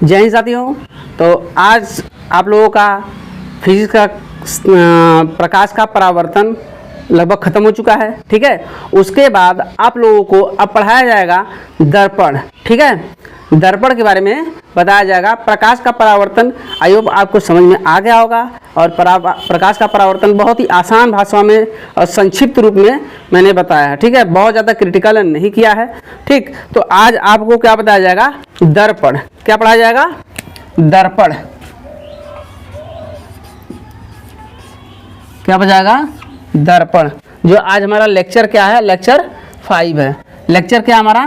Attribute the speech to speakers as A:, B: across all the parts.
A: जय हिंद साथियों। तो आज आप लोगों का फिजिक्स का प्रकाश का परावर्तन लगभग ख़त्म हो चुका है। ठीक है, उसके बाद आप लोगों को अब पढ़ाया जाएगा दर्पण। ठीक है, दर्पण के बारे में बताया जाएगा। प्रकाश का परावर्तन आई होप आपको समझ में आ गया होगा। और प्रकाश का परावर्तन बहुत ही आसान भाषा में और संक्षिप्त रूप में मैंने बताया है। ठीक है, बहुत ज़्यादा क्रिटिकल नहीं किया है। ठीक, तो आज आपको क्या बताया जाएगा? दर्पण। क्या पढ़ाया जाएगा? दर्पण। क्या बताएगा? दर्पण। जो आज हमारा लेक्चर क्या है? लेक्चर 5 है। लेक्चर क्या हमारा?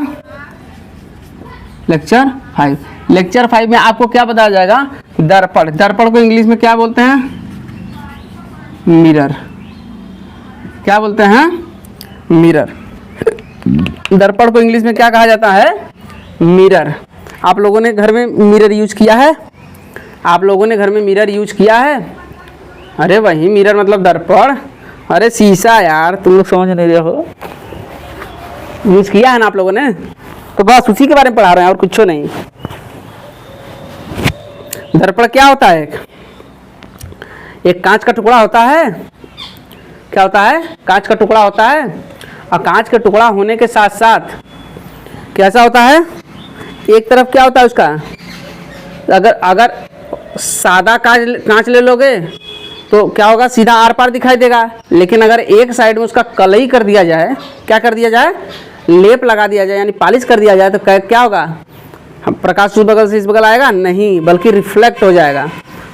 A: लेक्चर 5। लेक्चर 5 में आपको क्या बताया जाएगा? दर्पण। दर्पण को इंग्लिश में क्या बोलते हैं? मिरर। क्या बोलते हैं? मिरर। दर्पण को इंग्लिश में क्या कहा जाता है? मिरर। आप लोगों ने घर में मिरर यूज किया है? आप लोगों ने घर में मिरर यूज किया है? अरे वही मिरर मतलब दर्पण। अरे शीशा यार, तुम लोग समझ नहीं रहे हो। यूज किया है ना आप लोगों ने? तो बस उसी के बारे में पढ़ा रहे हैं और कुछ नहीं। दर्पण क्या होता है? एक कांच का टुकड़ा होता है। क्या होता है? कांच का टुकड़ा होता है। और कांच का टुकड़ा होने के साथ साथ कैसा होता है? एक तरफ क्या होता है उसका? अगर सादा कांच ले लोगे तो क्या होगा? सीधा आर पार दिखाई देगा। लेकिन अगर एक साइड में उसका कलई कर दिया जाए, क्या कर दिया जाए? लेप लगा दिया जाए, यानी पॉलिश कर दिया जाए, तो क्या होगा? प्रकाश उस बगल से इस बगल आएगा नहीं, बल्कि रिफ्लेक्ट हो जाएगा।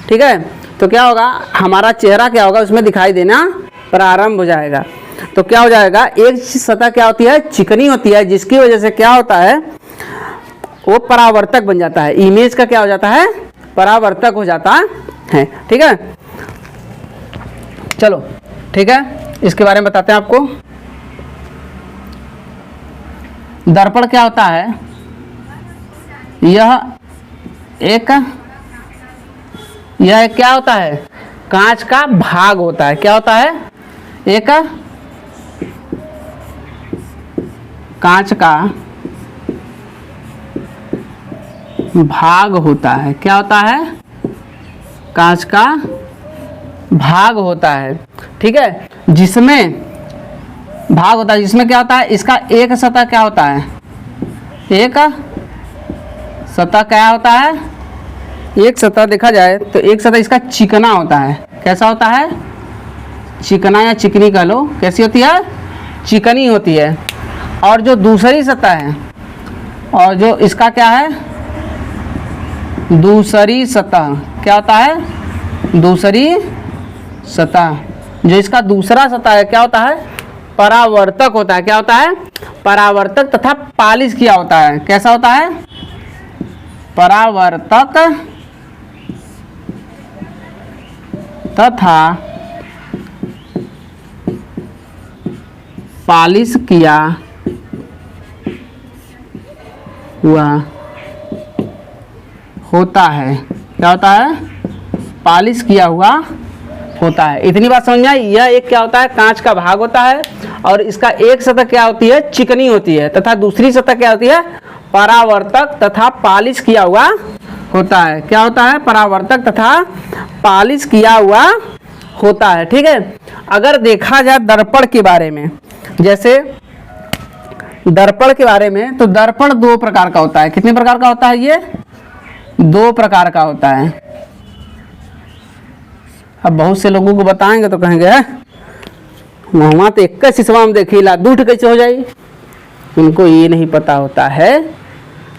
A: ठीक है, तो क्या होगा? हमारा चेहरा क्या होगा? उसमें दिखाई देना प्रारंभ हो जाएगा। तो क्या हो जाएगा? एक सतह क्या होती है? चिकनी होती है, जिसकी वजह से क्या होता है? वो परावर्तक बन जाता है। इमेज का क्या हो जाता है? परावर्तक हो जाता है। ठीक है, चलो ठीक है, इसके बारे में बताते हैं आपको। दर्पण क्या होता है? यह एक क्या होता है? कांच का भाग होता है। क्या होता है? एक कांच का भाग होता है। क्या होता है? कांच का भाग होता है। ठीक है, जिसमें भाग होता है, जिसमें क्या होता है? इसका एक सतह क्या होता है? एक सतह क्या होता है? एक सतह देखा जाए तो एक सतह इसका चिकना होता है। कैसा होता है? चिकना या चिकनी कह लो। कैसी होती है? चिकनी होती है। और जो दूसरी सतह है, और जो इसका क्या है? दूसरी सतह क्या होता है? दूसरी सतह। जो इसका दूसरा सतह है क्या होता है? परावर्तक होता है। क्या होता है? परावर्तक तथा पॉलिश किया होता है। कैसा होता है? परावर्तक तथा पॉलिश किया हुआ होता है। क्या होता है? पॉलिश किया हुआ होता है। इतनी बात समझ में आई? यह एक क्या होता है? कांच का भाग होता है, और इसका एक सतह क्या होती है? चिकनी होती है, तथा दूसरी सतह क्या होती है? परावर्तक तथा पॉलिश किया हुआ होता है। क्या होता है? परावर्तक तथा पॉलिश किया हुआ होता है। ठीक है, अगर देखा जाए दर्पण के बारे में, जैसे दर्पण के बारे में, तो दर्पण 2 प्रकार का होता है। कितने प्रकार का होता है? ये 2 प्रकार का होता है। अब बहुत से लोगों को बताएंगे तो कहेंगे मुँहमा तो एक शीशवा में देखिला, दूठ कैसे हो जाई। उनको ये नहीं पता होता है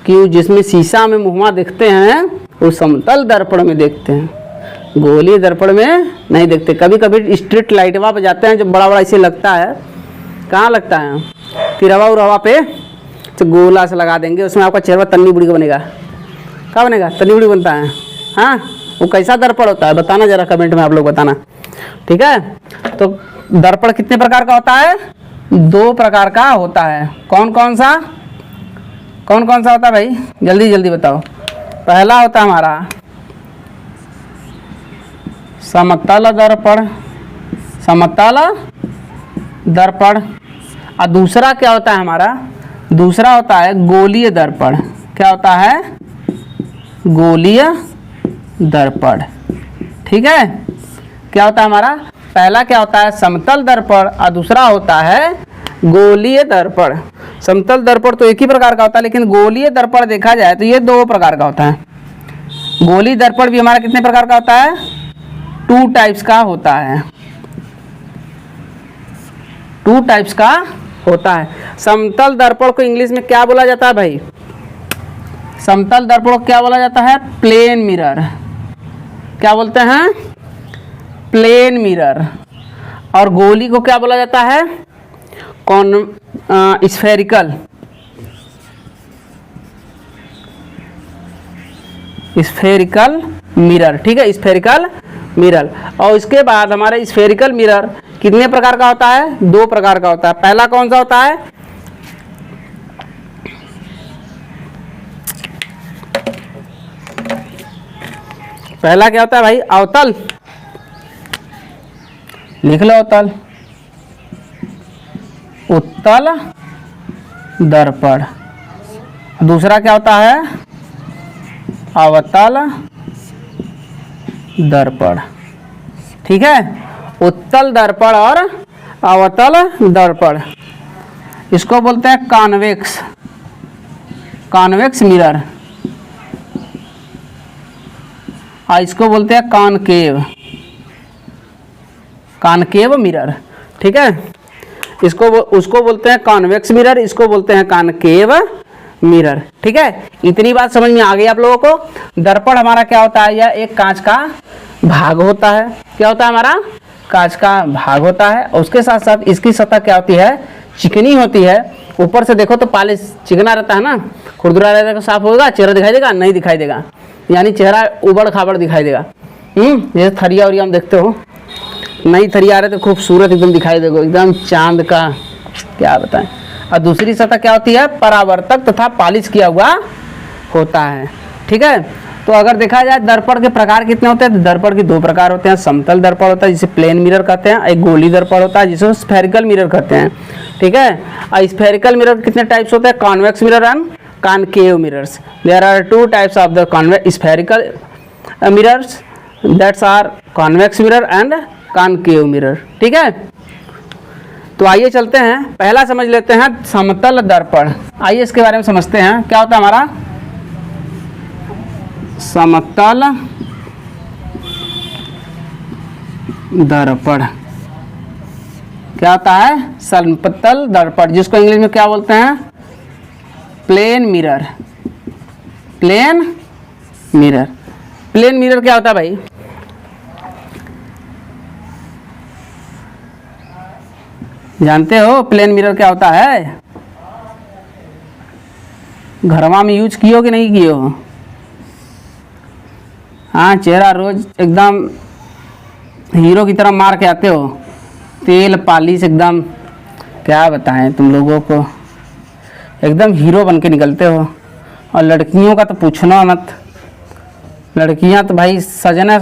A: कि जिसमें शीशा में मुँहमा देखते हैं वो समतल दर्पण में देखते हैं, गोली दर्पण में नहीं देखते। कभी कभी स्ट्रीट लाइटवा पे जाते हैं, जो बड़ा बड़ा ऐसे लगता है। कहाँ लगता है? तिरवा उरवा पे तो गोला से लगा देंगे, उसमें आपका चेहरा तन्नी बुड़ी का बनेगा। क्या बनेगा? तन्नी बुड़ी बनता है। हाँ, वो कैसा दर्पण होता है? बताना जरा, कमेंट में आप लोग बताना। ठीक है, तो दर्पण कितने प्रकार का होता है? 2 प्रकार का होता है। कौन कौन सा होता है भाई? जल्दी जल्दी बताओ। पहला होता है हमारा समतल दर्पण। समतल दर्पण। और दूसरा क्या होता है हमारा? दूसरा होता है गोलीय दर्पण। क्या होता है? गोलीय दर्पण। ठीक है, क्या होता है हमारा, पहला क्या होता है समतल दर्पण और दूसरा होता है गोलीय दर्पण। समतल दर्पण तो एक ही प्रकार का होता है, लेकिन गोलीय दर्पण देखा जाए तो ये दो प्रकार का होता है। गोलीय दर्पण भी हमारा कितने प्रकार का होता है, 2 टाइप्स का होता है, 2 टाइप्स का होता है। समतल दर्पण को इंग्लिश में क्या बोला जाता है भाई, समतल दर्पण को क्या बोला जाता है, प्लेन मिरर। क्या बोलते हैं, प्लेन मिरर। और गोली को क्या बोला जाता है, स्फेरिकल, स्फेरिकल मिरर। ठीक है, स्फेरिकल मिरर। और इसके बाद हमारे स्फेरिकल मिरर कितने प्रकार का होता है, 2 प्रकार का होता है। पहला कौन सा होता है, पहला क्या होता है भाई, अवतल, लिख लो अवतल, उत्तल दर्पण। दूसरा क्या होता है, अवतल दर्पण। ठीक है, उत्तल दर्पण और अवतल दर्पण, इसको बोलते हैं कॉन्वेक्स, कॉन्वेक्स मिरर, और इसको बोलते हैं कॉनकेव, कॉनकेव मिरर। ठीक है, उसको बोलते हैं कॉन्वेक्स मिरर, इसको बोलते हैं कॉनकेव मिरर। ठीक है, इतनी बात समझ में आ गई आप लोगों को। दर्पण हमारा क्या होता है, यह एक कांच का भाग होता है। क्या होता है हमारा, कांच का भाग होता है। और उसके साथ साथ इसकी सतह क्या होती है, चिकनी होती है। ऊपर से देखो तो पॉलिश चिकना रहता है ना, खुरदुरा रहता है, साफ होगा, चेहरा दिखाई देगा, नहीं दिखाई देगा, यानी चेहरा उबड़ खाबड़ दिखाई देगा। जैसे थरिया उरिया हम देखते हो, नई थरिया आ रहे तो खूबसूरत एकदम दिखाई देगा, एकदम चांद का, क्या बताएं। और दूसरी सतह क्या होती है, परावर्तक तथा पॉलिश किया हुआ होता है। ठीक है, तो अगर देखा जाए दर्पण के प्रकार कितने होते हैं, तो दर्पण के 2 प्रकार होते हैं। समतल दर्पण होता है जिसे प्लेन मिरर कहते हैं, एक गोली दर्पण होता है जिसे स्फेरिकल मिरर कहते हैं। ठीक है, और स्फेरिकल मिरर कितने टाइप्स होते हैं, convex mirror and concave mirrors. There are 2 types of the spherical mirrors, that's are convex mirror and concave mirror. ठीक है, तो आइए चलते हैं, पहला समझ लेते हैं समतल दर्पण। आइए इसके बारे में समझते हैं, क्या होता है हमारा समतल दर्पण। क्या होता है, समतल दर्पण, जिसको इंग्लिश में क्या बोलते हैं, plane mirror, plane mirror. Plane mirror क्या होता है भाई, जानते हो प्लेन मिरर क्या होता है, घरवा में यूज किए हो कि नहीं किए हो। हाँ, चेहरा रोज एकदम हीरो की तरह मार के आते हो, तेल पॉलिश एकदम, क्या बताएं तुम लोगों को, एकदम हीरो बन के निकलते हो। और लड़कियों का तो पूछना मत, लड़कियां तो भाई सजना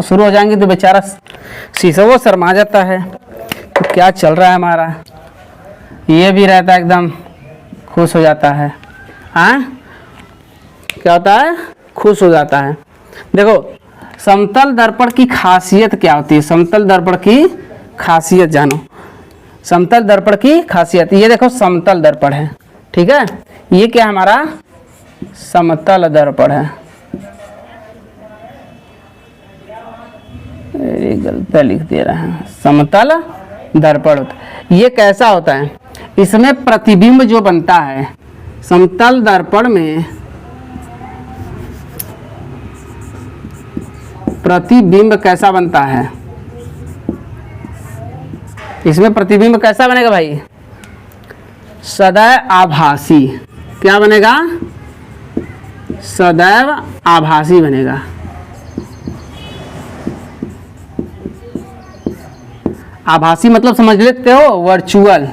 A: शुरू हो जाएंगी तो बेचारा शीशो शर्मा जाता है, तो क्या चल रहा है हमारा, ये भी रहता है एकदम खुश हो जाता है। हाँ, क्या होता है, खुश हो जाता है। देखो समतल दर्पण की खासियत क्या होती है, समतल दर्पण की खासियत जानो। समतल दर्पण की खासियत, ये देखो समतल दर्पण है। ठीक है, ये क्या हमारा समतल दर्पण है, गलत लिख दे रहे हैं, समतल दर्पण होता है। ये कैसा होता है, इसमें प्रतिबिंब जो बनता है, समतल दर्पण में प्रतिबिंब कैसा बनता है, इसमें प्रतिबिंब कैसा बनेगा भाई, सदैव आभासी। क्या बनेगा, सदैव आभासी बनेगा। आभासी मतलब समझ लेते हो, वर्चुअल,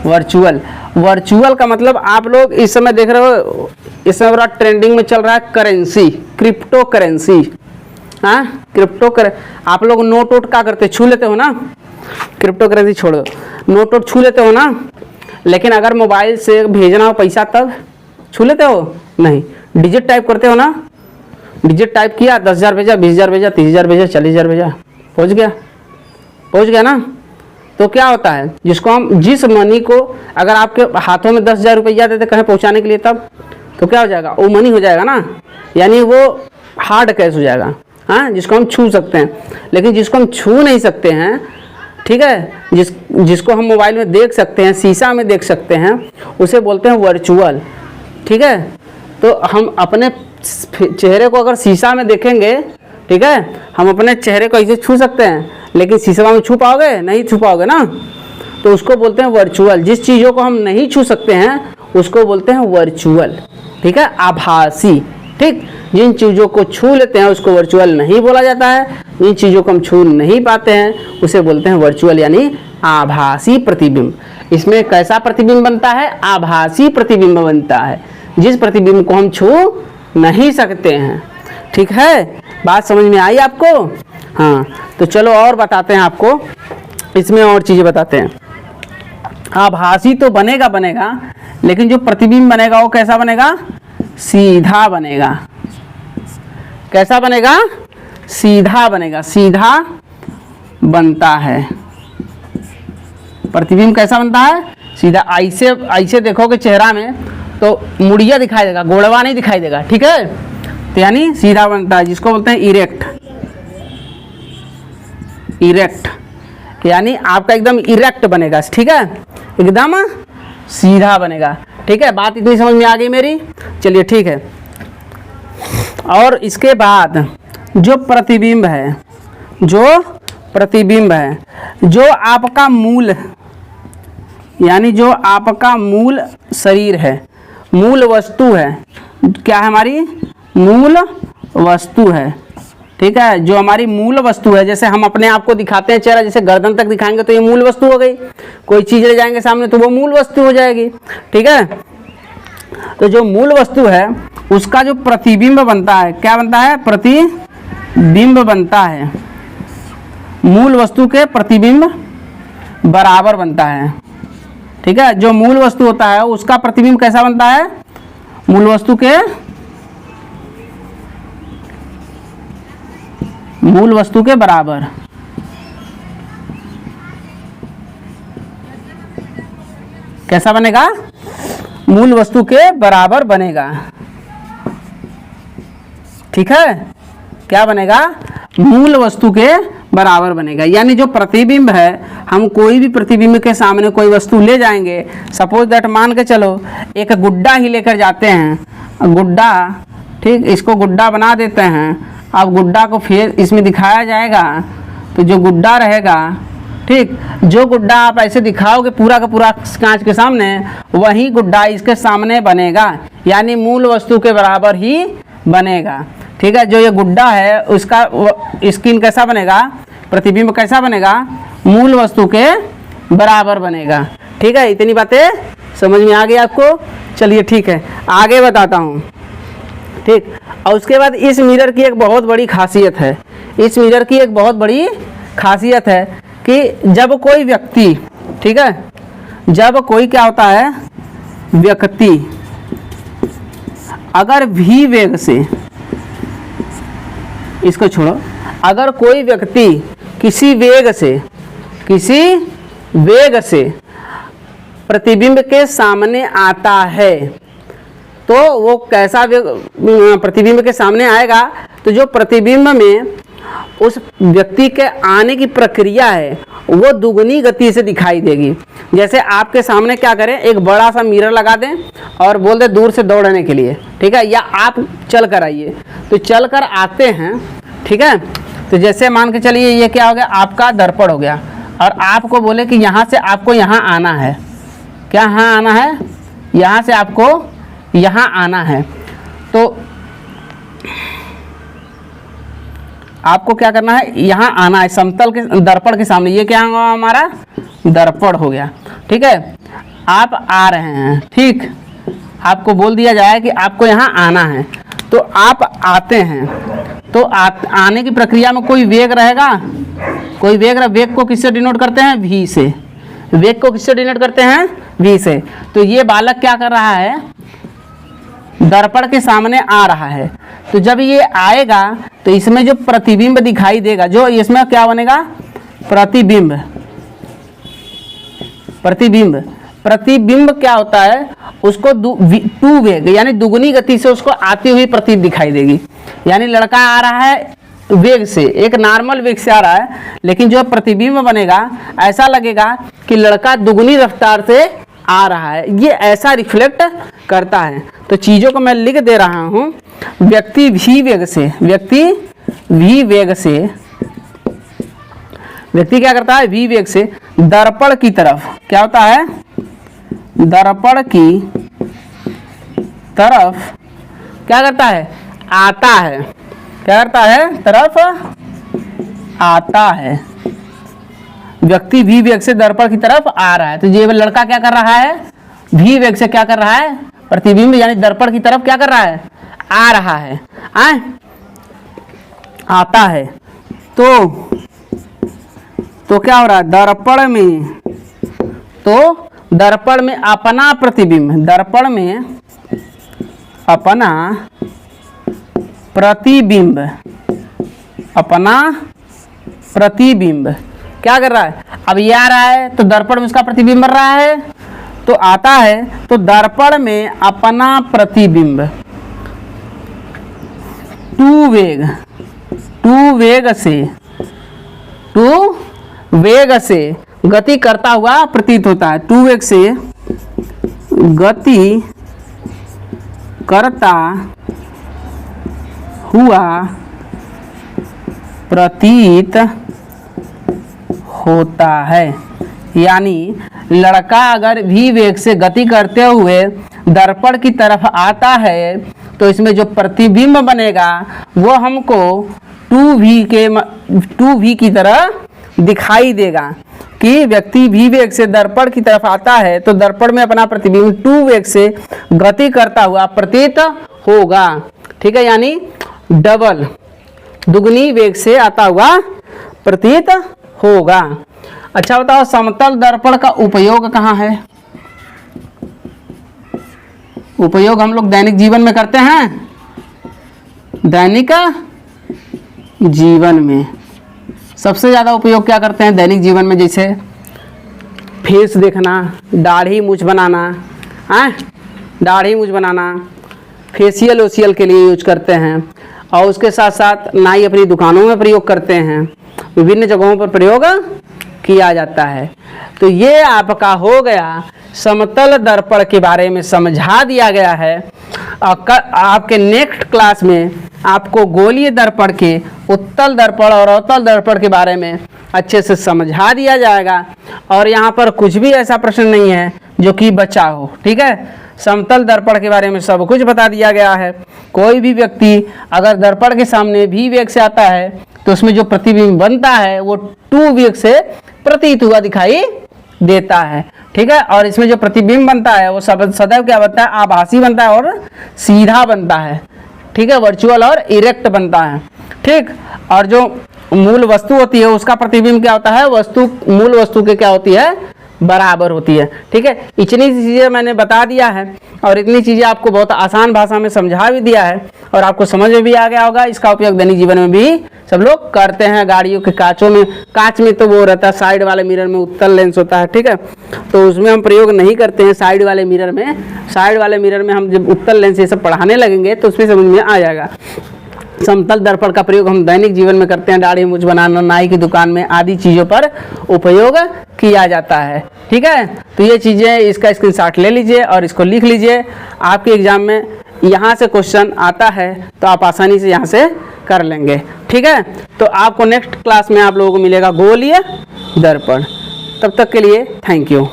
A: वर्चुअल, वर्चुअल का मतलब आप लोग इस समय देख रहे हो, इस समय बड़ा ट्रेंडिंग में चल रहा है करेंसी, क्रिप्टो करेंसी। हाँ, क्रिप्टो कर, आप लोग नोट वोट क्या करते, छू लेते हो ना, क्रिप्टो करेंसी छोड़ो, नोट वोट छू लेते हो ना, लेकिन अगर मोबाइल से भेजना हो पैसा तब छू लेते हो? नहीं। डिजिट टाइप करते हो ना, डिजिट टाइप किया, 10,000 भेजा, 20,000 भेजा, 30,000 भेजा, 40,000 भेजा, पहुँच गया ना। तो क्या होता है, जिसको हम, जिस मनी को अगर आपके हाथों में 10,000 रुपया देते कहीं पहुँचाने के लिए, तब तो क्या हो जाएगा, वो मनी हो जाएगा ना, यानी वो हार्ड कैश हो जाएगा, हाँ, जिसको हम छू सकते हैं। लेकिन जिसको हम छू नहीं सकते हैं, ठीक है, जिसको हम मोबाइल में देख सकते हैं, शीशा में देख सकते हैं, उसे बोलते हैं वर्चुअल, ठीक है। तो हम अपने चेहरे को अगर शीशा में देखेंगे, ठीक है, हम अपने चेहरे को ऐसे छू सकते हैं, लेकिन शीशा में छू पाओगे? नहीं छू पाओगे ना। तो उसको बोलते हैं वर्चुअल। जिस चीज़ों को हम नहीं छू सकते हैं उसको बोलते हैं वर्चुअल, ठीक है, आभासी, ठीक। जिन चीज़ों को छू लेते हैं उसको वर्चुअल नहीं बोला जाता है, जिन चीज़ों को हम छू नहीं पाते हैं उसे बोलते हैं वर्चुअल, यानी आभासी प्रतिबिंब। इसमें कैसा प्रतिबिंब बनता है? आभासी प्रतिबिंब बनता है, जिस प्रतिबिंब को हम छू नहीं सकते हैं, ठीक है। बात समझ में आई आपको? हाँ, तो चलो और बताते हैं आपको, इसमें और चीज़ें बताते हैं। आभासी तो बनेगा, लेकिन जो प्रतिबिंब बनेगा वो कैसा बनेगा? सीधा बनेगा। कैसा बनेगा? सीधा बनेगा, सीधा बनता है। प्रतिबिंब कैसा बनता है? सीधा। ऐसे देखोगे चेहरा में तो मुड़िया दिखाई देगा, गोड़वा नहीं दिखाई देगा, ठीक है। तो यानी सीधा बनता है, जिसको बोलते हैं इरेक्ट। यानी आपका एकदम इरेक्ट बनेगा, ठीक है, एकदम सीधा बनेगा, ठीक है। बात इतनी समझ में आ गई मेरी? चलिए ठीक है। और इसके बाद जो प्रतिबिंब है, जो आपका मूल, यानी जो आपका मूल शरीर है, मूल वस्तु है, क्या है हमारी मूल वस्तु है, ठीक है। जो हमारी मूल वस्तु है, जैसे हम अपने आप को दिखाते हैं चेहरा, जैसे गर्दन तक दिखाएंगे तो ये मूल वस्तु हो गई। कोई चीज़ ले जाएंगे सामने तो वो मूल वस्तु हो जाएगी, ठीक है। तो जो मूल वस्तु है उसका जो प्रतिबिंब बनता है, क्या बनता है? प्रतिबिंब बनता है। मूल वस्तु के प्रतिबिंब बराबर बनता है, ठीक है। जो मूल वस्तु होता है उसका प्रतिबिंब कैसा बनता है? मूल वस्तु के बराबर। कैसा बनेगा? मूल वस्तु के बराबर बनेगा, ठीक है। क्या बनेगा? मूल वस्तु के बराबर बनेगा। यानी जो प्रतिबिंब है, हम कोई भी प्रतिबिंब के सामने कोई वस्तु ले जाएंगे, सपोज दैट मान के चलो एक गुड्डा ही लेकर जाते हैं, गुड्डा, ठीक, इसको गुड्डा बना देते हैं। अब गुड्डा को फिर इसमें दिखाया जाएगा तो जो गुड्डा रहेगा, ठीक, जो गुड्डा आप ऐसे दिखाओगे पूरा का पूरा कांच के सामने, वही गुड्डा इसके सामने बनेगा, यानी मूल वस्तु के बराबर ही बनेगा, ठीक है। जो ये गुड्डा है उसका स्किन कैसा बनेगा? प्रतिबिंब कैसा बनेगा? मूल वस्तु के बराबर बनेगा, ठीक है। इतनी बातें समझ में आ गई आपको? चलिए ठीक है, आगे बताता हूँ, ठीक। और उसके बाद इस मिरर की एक बहुत बड़ी खासियत है, इस मिरर की एक बहुत बड़ी खासियत है कि जब कोई व्यक्ति, ठीक है, जब कोई क्या होता है, व्यक्ति अगर भी वेग से, इसको छोड़ो, अगर कोई व्यक्ति किसी वेग से प्रतिबिंब के सामने आता है, तो वो कैसा प्रतिबिंब के सामने आएगा? तो जो प्रतिबिंब में उस व्यक्ति के आने की प्रक्रिया है वो दुगनी गति से दिखाई देगी। जैसे आपके सामने क्या करें, एक बड़ा सा मिरर लगा दें और बोल दें दूर से दौड़ने के लिए, ठीक है, या आप चल कर आइए। तो चल कर आते हैं, ठीक है। तो जैसे मान के चलिए ये क्या हो गया, आपका दर्पण हो गया, और आपको बोले कि यहाँ से आपको यहाँ आना है। क्या यहाँ आना है? यहाँ से आपको यहाँ आना है। तो आपको क्या करना है, यहाँ आना है समतल के दर्पण के सामने। ये क्या होगा? हमारा दर्पण हो गया, ठीक है। आप आ रहे हैं, ठीक, आपको बोल दिया जाए कि आपको यहाँ आना है, तो आप आते हैं। तो आने की प्रक्रिया में कोई वेग रहेगा, कोई वेग, वेग को किससे डिनोट करते हैं? v से। वेग को किससे डिनोट करते हैं? v से। तो ये बालक क्या कर रहा है, दर्पण के सामने आ रहा है, तो जब ये आएगा तो इसमें जो प्रतिबिंब दिखाई देगा, जो इसमें क्या बनेगा, प्रतिबिंब। प्रतिबिंब प्रतिबिंब क्या होता है, उसको टू वेग यानी दुगुनी गति से उसको आती हुई प्रतीत दिखाई देगी। यानी लड़का आ रहा है वेग से, एक नॉर्मल वेग से आ रहा है, लेकिन जो प्रतिबिंब बनेगा ऐसा लगेगा कि लड़का दुगुनी रफ्तार से आ रहा है, ये ऐसा रिफ्लेक्ट करता है। तो चीज़ों को मैं लिख दे रहा हूँ। व्यक्ति भी वेग से, व्यक्ति भी वेग से, व्यक्ति क्या करता है, भी वेग से दर्पण की तरफ, क्या होता है, दर्पण की तरफ क्या करता है, आता है। क्या करता है, तरफ आता है। व्यक्ति भी वेग से दर्पण की तरफ आ रहा है, तो ये लड़का क्या कर रहा है, भी वेग से क्या कर रहा है, प्रतिबिंब यानी दर्पण की तरफ क्या कर रहा है, आ रहा है, आता है। तो क्या हो रहा है, दर्पण में, तो दर्पण में अपना प्रतिबिंब, दर्पण में अपना प्रतिबिंब, अपना प्रतिबिंब क्या कर रहा है, अब ये आ रहा है तो दर्पण में उसका प्रतिबिंब बन रहा है, तो आता है, तो दर्पण में अपना प्रतिबिंब टू वेग से गति करता हुआ प्रतीत होता है। टू वेग से गति करता हुआ प्रतीत होता है। यानी लड़का अगर भी वेग से गति करते हुए दर्पण की तरफ आता है तो इसमें जो प्रतिबिंब बनेगा वो हमको 2v की तरह दिखाई देगा कि व्यक्ति भी वेग से दर्पण की तरफ आता है तो दर्पण में अपना प्रतिबिंब 2 वेग से गति करता हुआ प्रतीत होगा। ठीक है, यानी डबल दुगनी वेग से आता हुआ प्रतीत होगा। अच्छा बताओ, समतल दर्पण का उपयोग कहाँ है? उपयोग हम लोग दैनिक जीवन में करते हैं। दैनिक जीवन में सबसे ज़्यादा उपयोग क्या करते हैं दैनिक जीवन में? जैसे फेस देखना, दाढ़ी मूछ बनाना, दाढ़ी मूछ बनाना, फेशियल ओशियल के लिए यूज करते हैं, और उसके साथ साथ नाई अपनी दुकानों में प्रयोग करते हैं, विभिन्न जगहों पर प्रयोग किया जाता है। तो ये आपका हो गया समतल दर्पण के बारे में समझा दिया गया है। आपके नेक्स्ट क्लास में आपको गोलीय दर्पण के, उत्तल दर्पण और अवतल दर्पण के बारे में अच्छे से समझा दिया जाएगा, और यहाँ पर कुछ भी ऐसा प्रश्न नहीं है जो कि बचा हो। ठीक है, समतल दर्पण के बारे में सब कुछ बता दिया गया है। कोई भी व्यक्ति अगर दर्पण के सामने भी वेग से आता है तो उसमें जो प्रतिबिंब बनता है वो 2 वेग से प्रतीत हुआ दिखाई देता है। ठीक है, और इसमें जो प्रतिबिंब बनता है वो सदैव क्या बनता है? आभासी बनता है और सीधा बनता है। ठीक है, वर्चुअल और इरेक्ट बनता है। ठीक, और जो मूल वस्तु होती है उसका प्रतिबिंब क्या होता है? वस्तु मूल वस्तु के क्या होती है? बराबर होती है। ठीक है, इतनी चीज़ें मैंने बता दिया है और इतनी चीज़ें आपको बहुत आसान भाषा में समझा भी दिया है और आपको समझ में भी आ गया होगा। इसका उपयोग दैनिक जीवन में भी सब लोग करते हैं। गाड़ियों के कांचों में, कांच में तो वो रहता है, साइड वाले मिरर में उत्तल लेंस होता है। ठीक है, तो उसमें हम प्रयोग नहीं करते हैं साइड वाले मिरर में। साइड वाले मिरर में हम जब उत्तल लेंस ये सब पढ़ाने लगेंगे तो उसमें समझ में आ जाएगा। समतल दर्पण का प्रयोग हम दैनिक जीवन में करते हैं, दाढ़ी मूछ बनाना, नाई की दुकान में आदि चीज़ों पर उपयोग किया जाता है। ठीक है, तो ये चीज़ें, इसका स्क्रीनशॉट ले लीजिए और इसको लिख लीजिए। आपके एग्जाम में यहाँ से क्वेश्चन आता है तो आप आसानी से यहाँ से कर लेंगे। ठीक है, तो आपको नेक्स्ट क्लास में आप लोगों को मिलेगा गोलीय दर्पण। तब तक के लिए थैंक यू।